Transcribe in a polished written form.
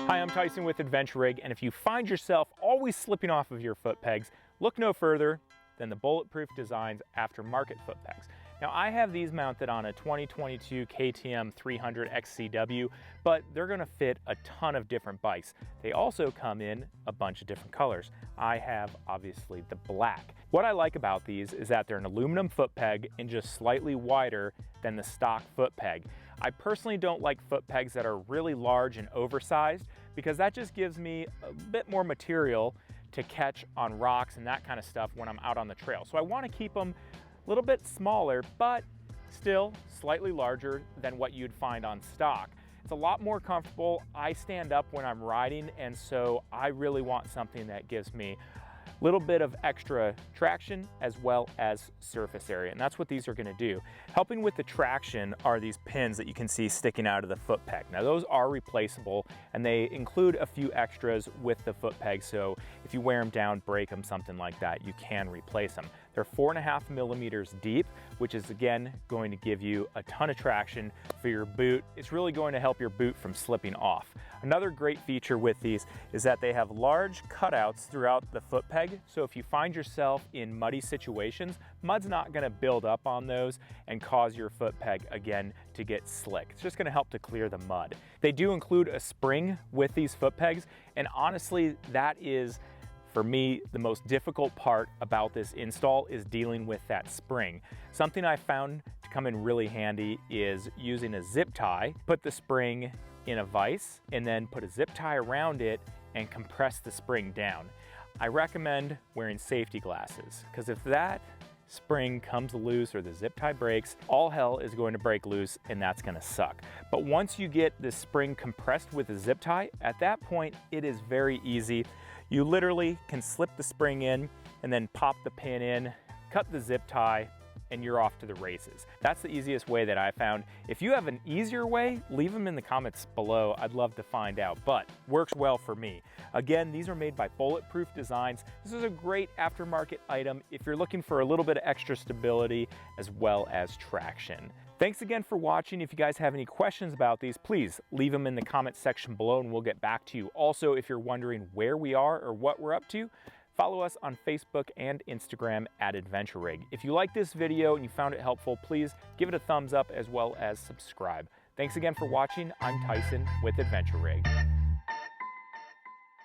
Hi, I'm Tyson with Adventure Rig, and if you find yourself always slipping off of your foot pegs, look no further than the Bullet Proof Designs aftermarket foot pegs. Now, I have these mounted on a 2022 KTM 300 XCW, but they're gonna fit a ton of different bikes. They also come in a bunch of different colors. I have, obviously, the black. What I like about these is that they're an aluminum foot peg and just slightly wider than the stock foot peg. I personally don't like foot pegs that are really large and oversized because that just gives me a bit more material to catch on rocks and that kind of stuff when I'm out on the trail. So I want to keep them a little bit smaller, but still slightly larger than what you'd find on stock. It's a lot more comfortable. I stand up when I'm riding, and so I really want something that gives me a little bit of extra traction as well as surface area, and that's what these are going to do. Helping with the traction are these pins that you can see sticking out of the foot peg. Now those are replaceable, and they include a few extras with the foot peg, so if you wear them down, break them, something like that, you can replace them. They're 4.5 millimeters deep, which is again going to give you a ton of traction for your boot. It's really going to help your boot from slipping off. Another great feature with these is that they have large cutouts throughout the foot peg, so if you find yourself in muddy situations, mud's not going to build up on those and cause your foot peg again to get slick. It's just going to help to clear the mud. They do include a spring with these foot pegs, and honestly, that is, for me, the most difficult part about this install is dealing with that spring. Something I found to come in really handy is using a zip tie, put the spring in a vise, and then put a zip tie around it and compress the spring down. I recommend wearing safety glasses, because if that spring comes loose or the zip tie breaks, all hell is going to break loose, and that's gonna suck. But once you get the spring compressed with a zip tie, at that point, it is very easy. You literally can slip the spring in and then pop the pin in, cut the zip tie, and you're off to the races. That's the easiest way that I found. If you have an easier way, leave them in the comments below. I'd love to find out, but works well for me. Again, these are made by Bullet Proof Designs. This is a great aftermarket item if you're looking for a little bit of extra stability as well as traction. Thanks again for watching. If you guys have any questions about these, please leave them in the comment section below and we'll get back to you. Also, if you're wondering where we are or what we're up to, follow us on Facebook and Instagram at Adventure Rig. If you like this video and you found it helpful, please give it a thumbs up as well as subscribe. Thanks again for watching. I'm Tyson with Adventure Rig.